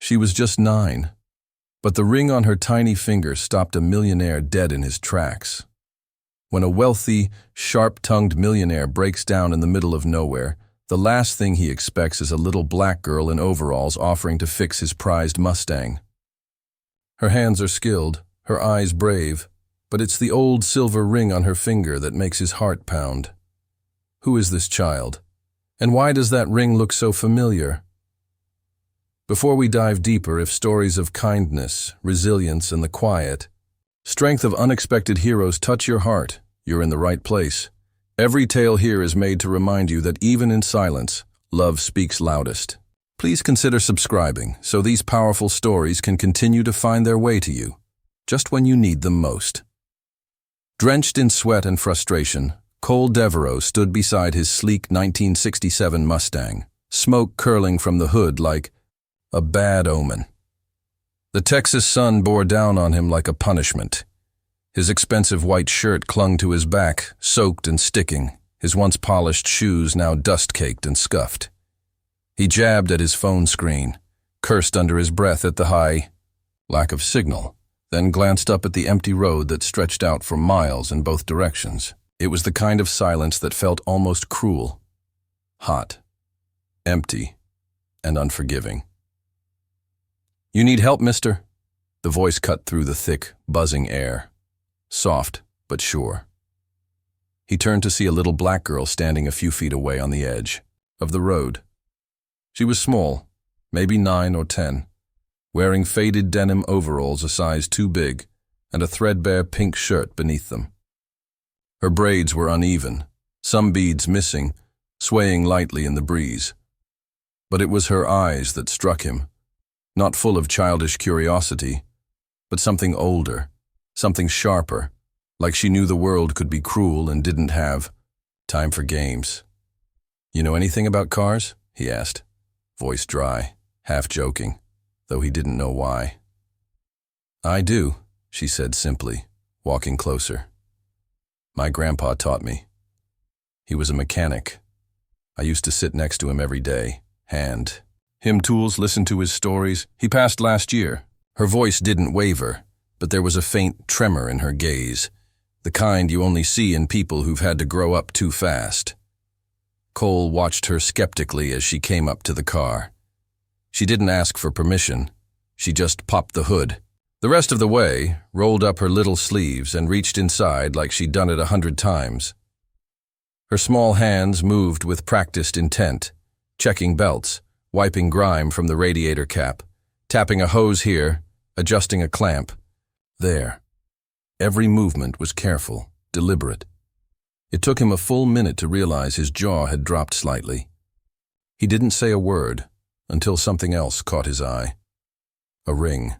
She was just 9, but the ring on her tiny finger stopped a millionaire dead in his tracks. When a wealthy, sharp-tongued millionaire breaks down in the middle of nowhere, the last thing he expects is a little black girl in overalls offering to fix his prized Mustang. Her hands are skilled, her eyes brave, but it's the old silver ring on her finger that makes his heart pound. Who is this child? And why does that ring look so familiar? Before we dive deeper, if stories of kindness, resilience, and the quiet, strength of unexpected heroes touch your heart, you're in the right place. Every tale here is made to remind you that even in silence, love speaks loudest. Please consider subscribing so these powerful stories can continue to find their way to you, just when you need them most. Drenched in sweat and frustration, Cole Devereaux stood beside his sleek 1967 Mustang, smoke curling from the hood like a bad omen. The Texas sun bore down on him like a punishment. His expensive white shirt clung to his back, soaked and sticking, his once polished shoes now dust-caked and scuffed. He jabbed at his phone screen, cursed under his breath at the high lack of signal, then glanced up at the empty road that stretched out for miles in both directions. It was the kind of silence that felt almost cruel, hot, empty, and unforgiving. "You need help, mister?" The voice cut through the thick, buzzing air, soft but sure. He turned to see a little black girl standing a few feet away on the edge of the road. She was small, maybe 9 or 10, wearing faded denim overalls a size too big and a threadbare pink shirt beneath them. Her braids were uneven, some beads missing, swaying lightly in the breeze. But it was her eyes that struck him, not full of childish curiosity, but something older, something sharper, like she knew the world could be cruel and didn't have time for games. "You know anything about cars?" he asked, voice dry, half joking, though he didn't know why. "I do," she said simply, walking closer. "My grandpa taught me. He was a mechanic. I used to sit next to him every day, hand him tools, listen to his stories. He passed last year." Her voice didn't waver, but there was a faint tremor in her gaze, the kind you only see in people who've had to grow up too fast. Cole watched her skeptically as she came up to the car. She didn't ask for permission. She just popped the hood. The rest of the way, rolled up her little sleeves and reached inside like she'd done it 100 times. Her small hands moved with practiced intent, checking belts, wiping grime from the radiator cap, tapping a hose here, adjusting a clamp. There. Every movement was careful, deliberate. It took him a full minute to realize his jaw had dropped slightly. He didn't say a word until something else caught his eye. A ring.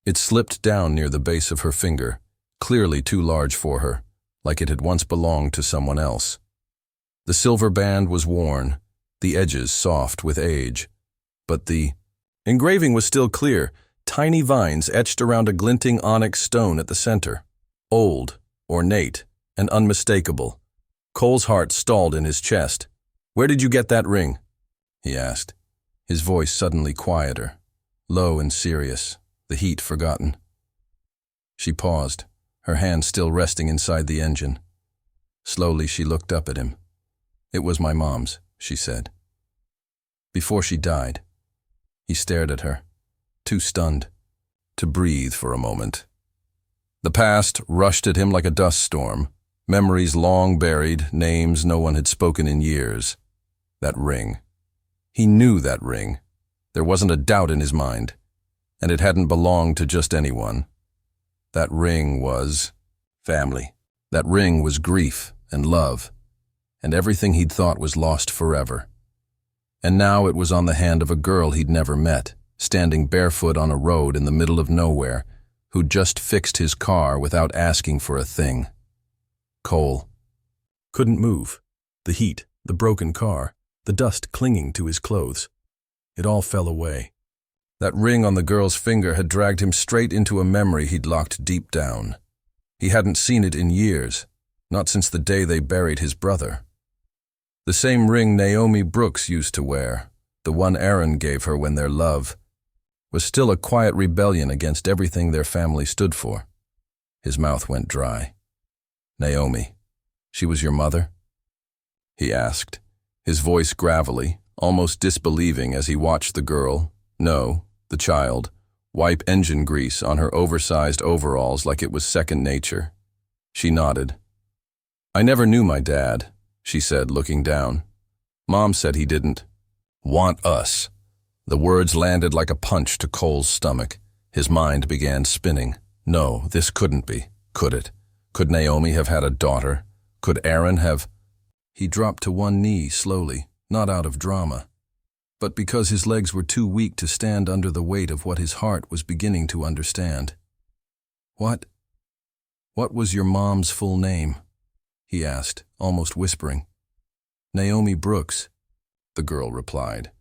It slipped down near the base of her finger, clearly too large for her, like it had once belonged to someone else. The silver band was worn, the edges soft with age, but the engraving was still clear, tiny vines etched around a glinting onyx stone at the center. Old, ornate, and unmistakable. Cole's heart stalled in his chest. "Where did you get that ring?" he asked, his voice suddenly quieter, low and serious, the heat forgotten. She paused, her hand still resting inside the engine. Slowly she looked up at him. "It was my mom's," she said. "Before she died." He stared at her, too stunned to breathe for a moment. The past rushed at him like a dust storm, memories long buried, names no one had spoken in years. That ring. He knew that ring. There wasn't a doubt in his mind. And it hadn't belonged to just anyone. That ring was family. That ring was grief and love, and everything he'd thought was lost forever. And now it was on the hand of a girl he'd never met, standing barefoot on a road in the middle of nowhere, who'd just fixed his car without asking for a thing. Cole couldn't move. The heat, the broken car, the dust clinging to his clothes. It all fell away. That ring on the girl's finger had dragged him straight into a memory he'd locked deep down. He hadn't seen it in years, not since the day they buried his brother. The same ring Naomi Brooks used to wear, the one Aaron gave her when their love was still a quiet rebellion against everything their family stood for. His mouth went dry. "Naomi, she was your mother?" he asked, his voice gravelly, almost disbelieving as he watched the girl, no, the child, wipe engine grease on her oversized overalls like it was second nature. She nodded. "I never knew my dad," she said, looking down. "Mom said he didn't want us." The words landed like a punch to Cole's stomach. His mind began spinning. No, this couldn't be, could it? Could Naomi have had a daughter? Could Aaron have? He dropped to one knee slowly, not out of drama, but because his legs were too weak to stand under the weight of what his heart was beginning to understand. What was your mom's full name?" he asked, almost whispering. "Naomi Brooks," the girl replied.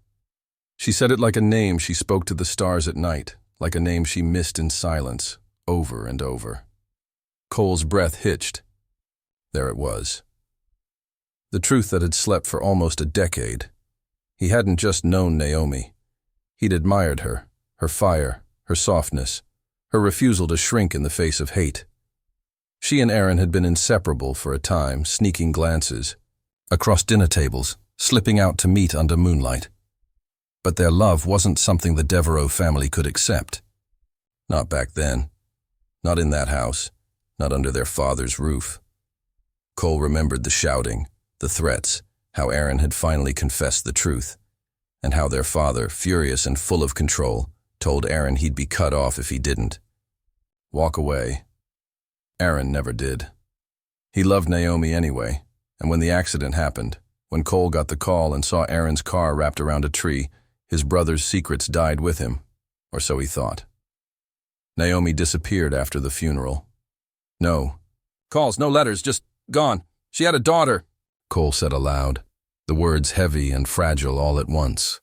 She said it like a name she spoke to the stars at night, like a name she missed in silence, over and over. Cole's breath hitched. There it was. The truth that had slept for almost a decade. He hadn't just known Naomi. He'd admired her, her fire, her softness, her refusal to shrink in the face of hate. She and Aaron had been inseparable for a time, sneaking glances, across dinner tables, slipping out to meet under moonlight. But their love wasn't something the Devereaux family could accept. Not back then. Not in that house. Not under their father's roof. Cole remembered the shouting, the threats, how Aaron had finally confessed the truth, and how their father, furious and full of control, told Aaron he'd be cut off if he didn't. Walk away. Aaron never did. He loved Naomi anyway, and when the accident happened, when Cole got the call and saw Aaron's car wrapped around a tree, his brother's secrets died with him, or so he thought. Naomi disappeared after the funeral. "No calls, no letters, just gone. She had a daughter," Cole said aloud, the words heavy and fragile all at once.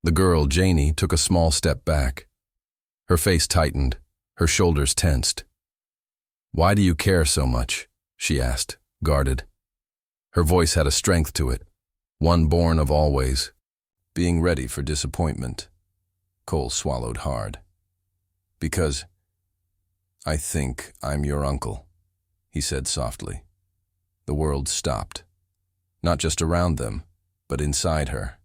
The girl, Janie, took a small step back. Her face tightened, her shoulders tensed. "Why do you care so much?" she asked, guarded. Her voice had a strength to it, one born of always, being ready for disappointment. Cole swallowed hard. "Because I think I'm your uncle," he said softly. The world stopped. Not just around them, but inside her.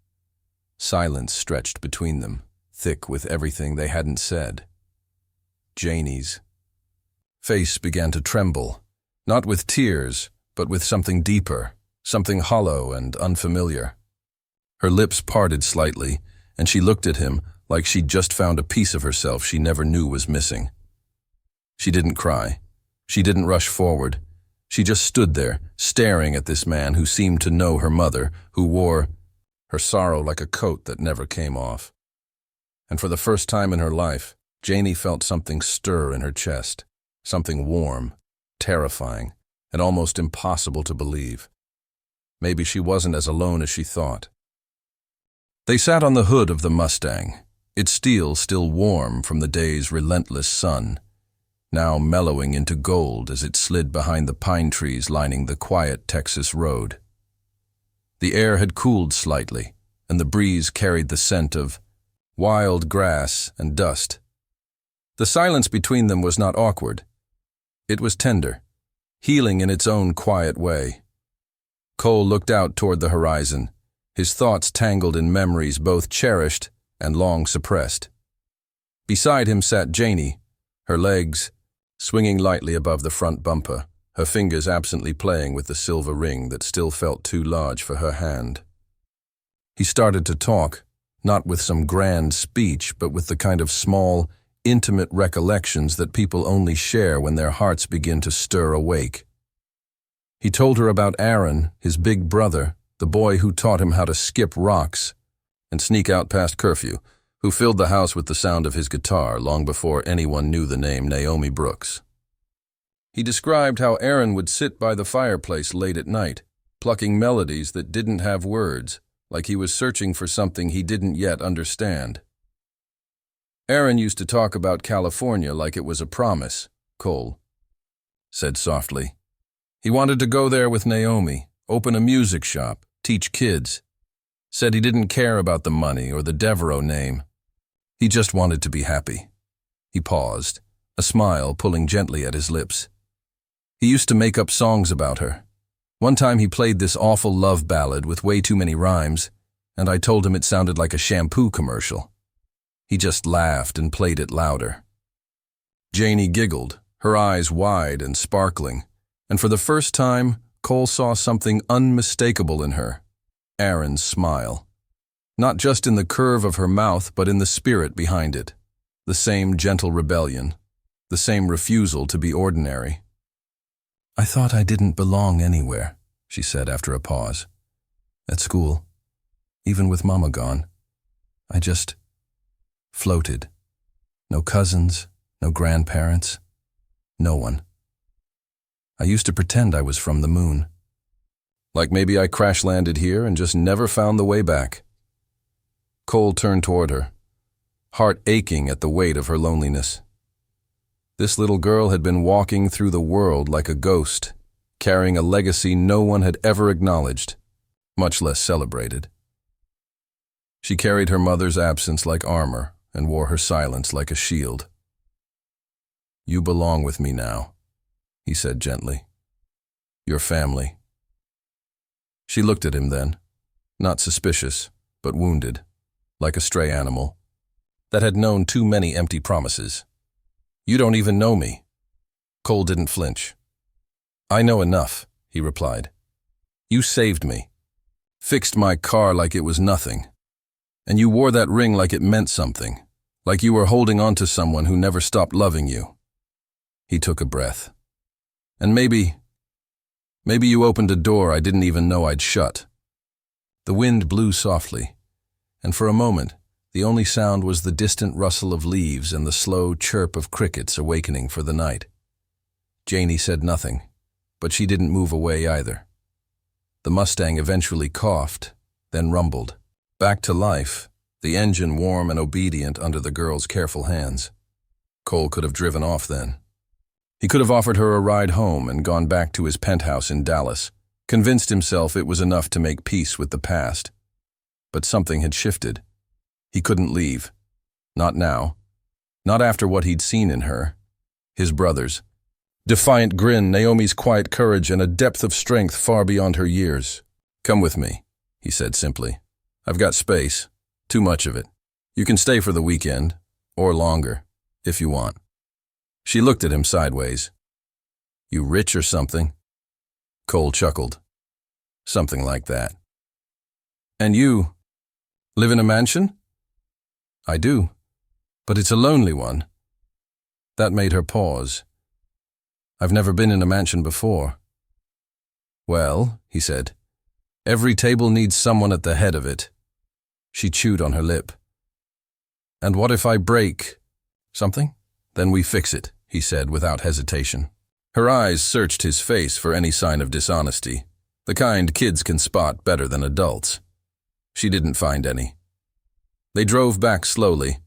Silence stretched between them, thick with everything they hadn't said. Janie's face began to tremble, not with tears, but with something deeper, something hollow and unfamiliar. Her lips parted slightly, and she looked at him like she'd just found a piece of herself she never knew was missing. She didn't cry. She didn't rush forward. She just stood there, staring at this man who seemed to know her mother, who wore her sorrow like a coat that never came off. And for the first time in her life, Janie felt something stir in her chest, something warm, terrifying, and almost impossible to believe. Maybe she wasn't as alone as she thought. They sat on the hood of the Mustang, its steel still warm from the day's relentless sun, now mellowing into gold as it slid behind the pine trees lining the quiet Texas road. The air had cooled slightly, and the breeze carried the scent of wild grass and dust. The silence between them was not awkward. It was tender, healing in its own quiet way. Cole looked out toward the horizon, his thoughts tangled in memories both cherished and long suppressed. Beside him sat Janie, her legs swinging lightly above the front bumper, her fingers absently playing with the silver ring that still felt too large for her hand. He started to talk, not with some grand speech, but with the kind of small, intimate recollections that people only share when their hearts begin to stir awake. He told her about Aaron, his big brother, the boy who taught him how to skip rocks and sneak out past curfew, who filled the house with the sound of his guitar long before anyone knew the name Naomi Brooks. He described how Aaron would sit by the fireplace late at night, plucking melodies that didn't have words, like he was searching for something he didn't yet understand. Aaron used to talk about California like it was a promise, Cole said softly. He wanted to go there with Naomi, open a music shop, teach kids. Said he didn't care about the money or the Devereaux name. He just wanted to be happy. He paused, a smile pulling gently at his lips. He used to make up songs about her. One time he played this awful love ballad with way too many rhymes, and I told him it sounded like a shampoo commercial. He just laughed and played it louder. Janie giggled, her eyes wide and sparkling, and for the first time, Cole saw something unmistakable in her. Aaron's smile. Not just in the curve of her mouth, but in the spirit behind it. The same gentle rebellion. The same refusal to be ordinary. "I thought I didn't belong anywhere," she said after a pause. "At school, even with Mama gone, I just floated. No cousins, no grandparents, no one. I used to pretend I was from the moon. Like maybe I crash-landed here and just never found the way back." Cole turned toward her, heart aching at the weight of her loneliness. This little girl had been walking through the world like a ghost, carrying a legacy no one had ever acknowledged, much less celebrated. She carried her mother's absence like armor and wore her silence like a shield. "You belong with me now," he said gently. "Your family." She looked at him then, not suspicious, but wounded, like a stray animal that had known too many empty promises. "You don't even know me." Cole didn't flinch. "I know enough," he replied. "You saved me, fixed my car like it was nothing, and you wore that ring like it meant something, like you were holding on to someone who never stopped loving you." He took a breath. "And maybe you opened a door I didn't even know I'd shut." The wind blew softly, and for a moment, the only sound was the distant rustle of leaves and the slow chirp of crickets awakening for the night. Janie said nothing, but she didn't move away either. The Mustang eventually coughed, then rumbled. Back to life, the engine warm and obedient under the girl's careful hands. Cole could have driven off then. He could have offered her a ride home and gone back to his penthouse in Dallas, convinced himself it was enough to make peace with the past. But something had shifted. He couldn't leave. Not now. Not after what he'd seen in her. His brother's defiant grin, Naomi's quiet courage, and a depth of strength far beyond her years. "Come with me," he said simply. "I've got space. Too much of it. You can stay for the weekend, or longer, if you want." She looked at him sideways. "You rich or something?" Cole chuckled. "Something like that." "And you live in a mansion?" "I do, but it's a lonely one." That made her pause. "I've never been in a mansion before." "Well," he said, "every table needs someone at the head of it." She chewed on her lip. "And what if I break something? Then we fix it," he said without hesitation. Her eyes searched his face for any sign of dishonesty, the kind kids can spot better than adults. She didn't find any. They drove back slowly,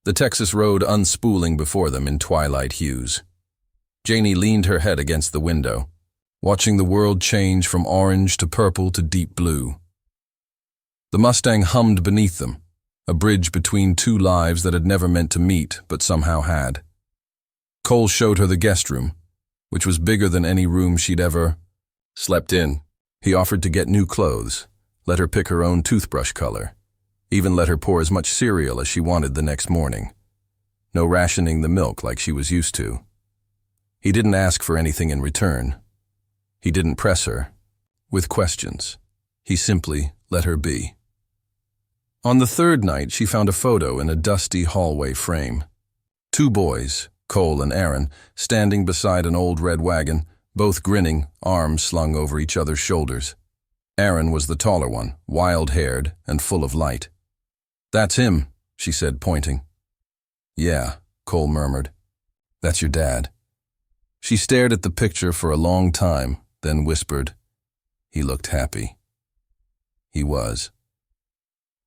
the Texas road unspooling before them in twilight hues. Janie leaned her head against the window, watching the world change from orange to purple to deep blue. The Mustang hummed beneath them, a bridge between two lives that had never meant to meet but somehow had. Cole showed her the guest room, which was bigger than any room she'd ever slept in. He offered to get new clothes, let her pick her own toothbrush color, even let her pour as much cereal as she wanted the next morning. No rationing the milk like she was used to. He didn't ask for anything in return. He didn't press her with questions. He simply let her be. On the third night, she found a photo in a dusty hallway frame. Two boys, Cole and Aaron, standing beside an old red wagon, both grinning, arms slung over each other's shoulders. Aaron was the taller one, wild-haired and full of light. "That's him," she said, pointing. "Yeah," Cole murmured. "That's your dad." She stared at the picture for a long time, then whispered, "He looked happy." He was.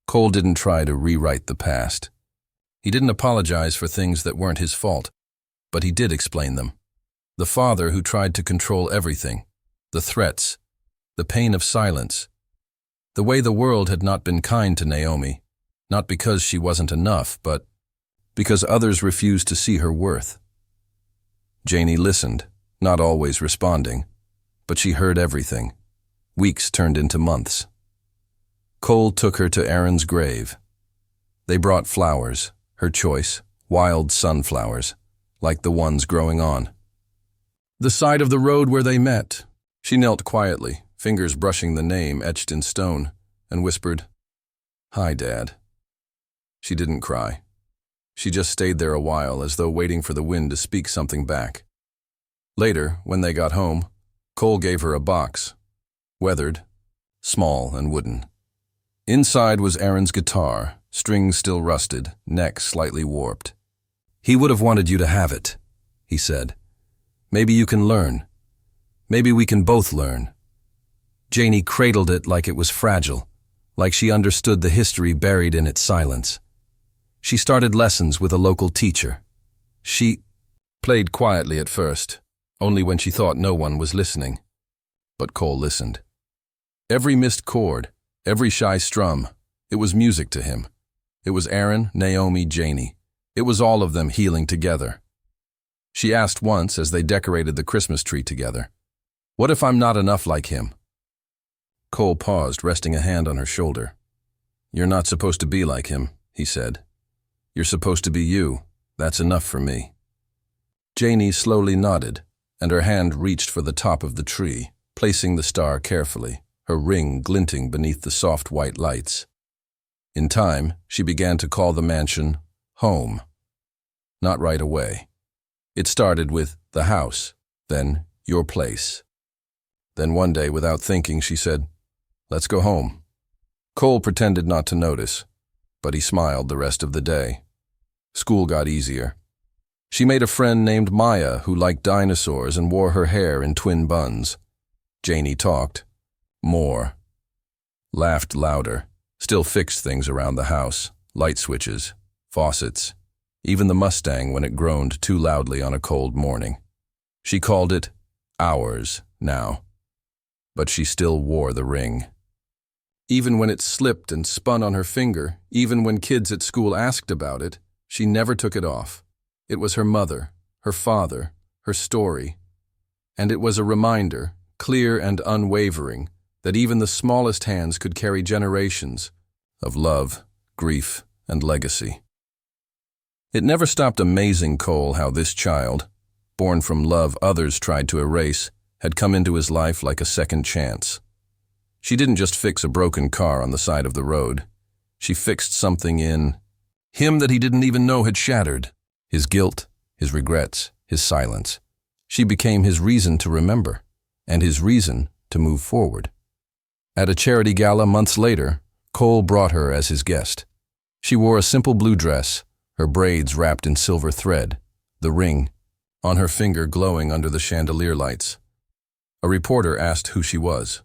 Cole didn't try to rewrite the past. He didn't apologize for things that weren't his fault, but he did explain them. The father who tried to control everything, the threats, the pain of silence, the way the world had not been kind to Naomi, not because she wasn't enough, but because others refused to see her worth. Janie listened, not always responding, but she heard everything. Weeks turned into months. Cole took her to Erin's grave. They brought flowers, her choice, wild sunflowers, like the ones growing on the side of the road where they met. She knelt quietly, fingers brushing the name etched in stone, and whispered, "Hi, Dad." She didn't cry. She just stayed there a while, as though waiting for the wind to speak something back. Later, when they got home, Cole gave her a box, weathered, small and wooden. Inside was Erin's guitar, strings still rusted, neck slightly warped. "He would have wanted you to have it," he said. "Maybe you can learn. Maybe we can both learn." Janie cradled it like it was fragile, like she understood the history buried in its silence. She started lessons with a local teacher. She played quietly at first, only when she thought no one was listening. But Cole listened. Every missed chord, every shy strum, it was music to him. It was Erin, Naomi, Janie. It was all of them healing together. She asked once as they decorated the Christmas tree together, "What if I'm not enough like him?" Cole paused, resting a hand on her shoulder. "You're not supposed to be like him," he said. "You're supposed to be you. That's enough for me." Janie slowly nodded, and her hand reached for the top of the tree, placing the star carefully, her ring glinting beneath the soft white lights. In time, she began to call the mansion home. Not right away. It started with the house, then your place. Then one day, without thinking, she said, "Let's go home." Cole pretended not to notice, but he smiled the rest of the day. School got easier. She made a friend named Maya who liked dinosaurs and wore her hair in twin buns. Janie talked. More. Laughed louder. Still fixed things around the house. Light switches, faucets, even the Mustang when it groaned too loudly on a cold morning. She called it ours now. But she still wore the ring. Even when it slipped and spun on her finger, even when kids at school asked about it, she never took it off. It was her mother, her father, her story. And it was a reminder, clear and unwavering, that even the smallest hands could carry generations of love, grief, and legacy. It never stopped amazing Cole how this child, born from love others tried to erase, had come into his life like a second chance. She didn't just fix a broken car on the side of the road. She fixed something in him that he didn't even know had shattered. His guilt, his regrets, his silence. She became his reason to remember, and his reason to move forward. At a charity gala months later, Cole brought her as his guest. She wore a simple blue dress, her braids wrapped in silver thread, the ring on her finger glowing under the chandelier lights. A reporter asked who she was.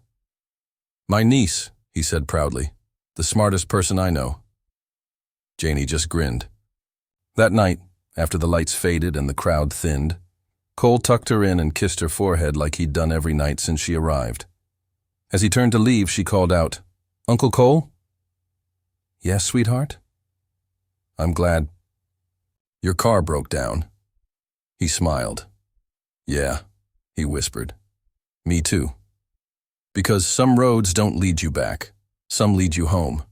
"My niece," he said proudly, "the smartest person I know." Janie just grinned. That night, after the lights faded and the crowd thinned, Cole tucked her in and kissed her forehead like he'd done every night since she arrived. As he turned to leave, she called out, "Uncle Cole?" "Yes, sweetheart?" "I'm glad. Your car broke down." He smiled. "Yeah," he whispered. "Me too. Because some roads don't lead you back. Some lead you home."